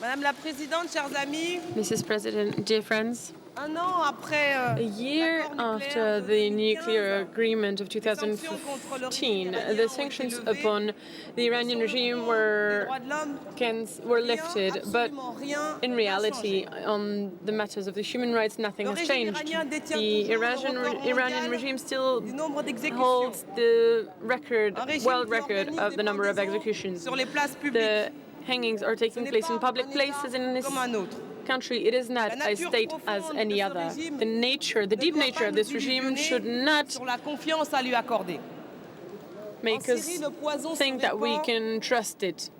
Madame la Présidente, chers amis, Mrs. President, dear friends, un an après a year after the nuclear agreement of 2015, the sanctions upon the Iranian regime were lifted, but in reality, on the matters of the human rights, nothing has changed. The Iranian regime still holds the world record of the number of executions. The hangings are taking place in public places in this country. It is not a state as any other. The deep nature of this regime should not make us think that we can trust it.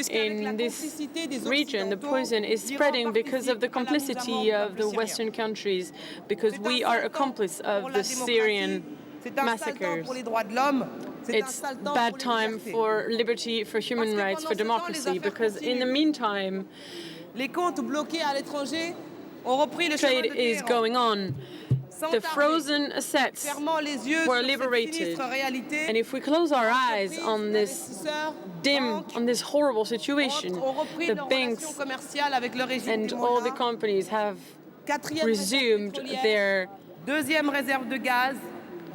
In this region, the poison is spreading because of the complicity of the Western countries, because we are accomplices of the Syrian massacres. It's a bad time for liberty, for human rights, for democracy, because in the meantime, trade is going on. The frozen assets were liberated. And if we close our eyes on this horrible situation, the banks and all the companies have resumed their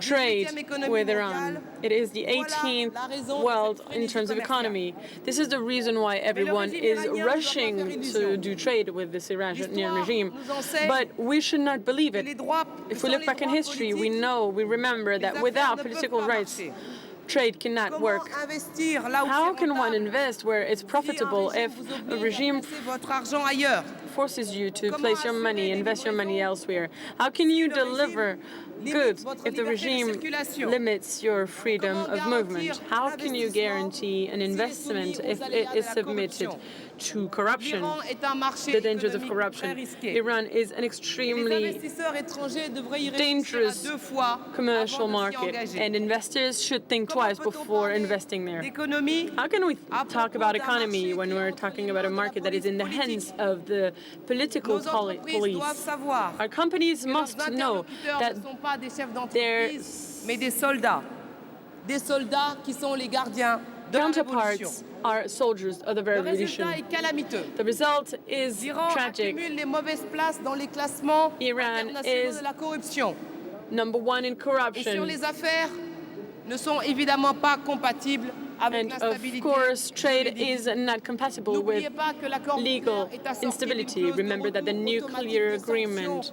trade with Iran. It is the 18th world in terms of economy. This is the reason why everyone is rushing to do trade with this Iranian regime. But we should not believe it. If we look back in history, we remember that without political rights, trade cannot work. How can one invest where it's profitable if a regime forces you to place your money, invest your money elsewhere? How can you deliver goods if the regime limits your freedom of movement? How can you guarantee an investment if it is submitted to corruption, the dangers of corruption? Iran is an extremely dangerous commercial market, and investors should think twice before investing there. How can we talk about economy when we're talking about a market that is in the hands of the political police? Our companies must know that their counterparts are soldiers of the revolution. The result is tragic. Iran is number one in corruption. And of course, trade is not compatible with legal instability. Remember that the nuclear agreement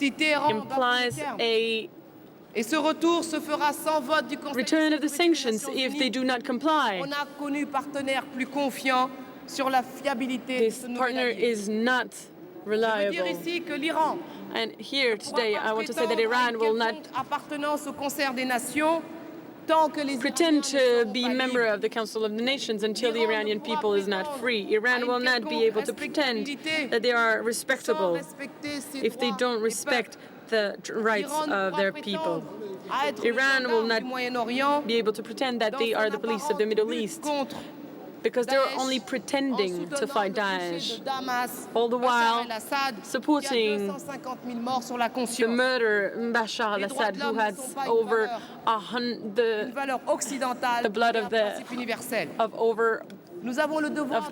implies a return of the sanctions if they do not comply. This partner is not reliable. And here today, I want to say that Iran will not pretend to be a member of the Council of the Nations until the Iranian people is not free. Iran will not be able to pretend that they are respectable if they don't respect the rights of their people. Iran will not be able to pretend that they are the police of the Middle East, because they're only pretending to fight Daesh, all the while supporting the murder of Bashar al-Assad, who has over the blood of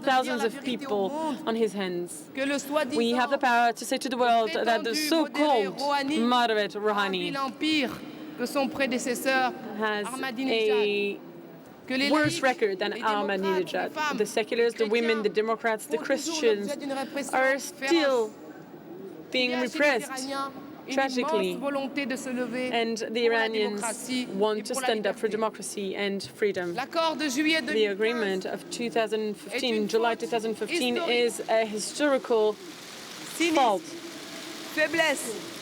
thousands of people on his hands. We have the power to say to the world that the so-called moderate Rouhani has a worse record than Ahmadinejad. The seculars, the women, the Democrats, the Christians are still being repressed tragically, and the Iranians want to stand up for democracy and freedom. The agreement of July 2015, is a historical fault.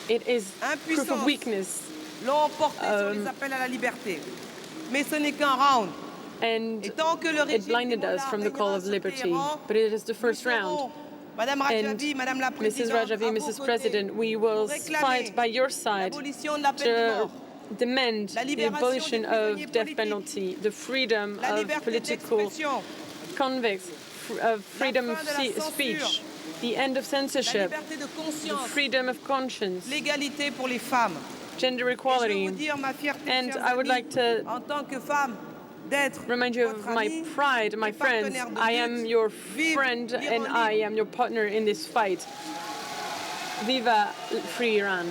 It is proof of weakness. And it blinded us from the call of liberty. But it is the first round. And Mrs. Rajavi, Mrs. President, we will fight by your side to demand the abolition of death penalty, the freedom of political convicts, of freedom of speech, the end of censorship, the freedom of conscience, gender equality. And I would like to remind you of my pride, my friends. I am your friend and I am your partner in this fight. Viva free Iran.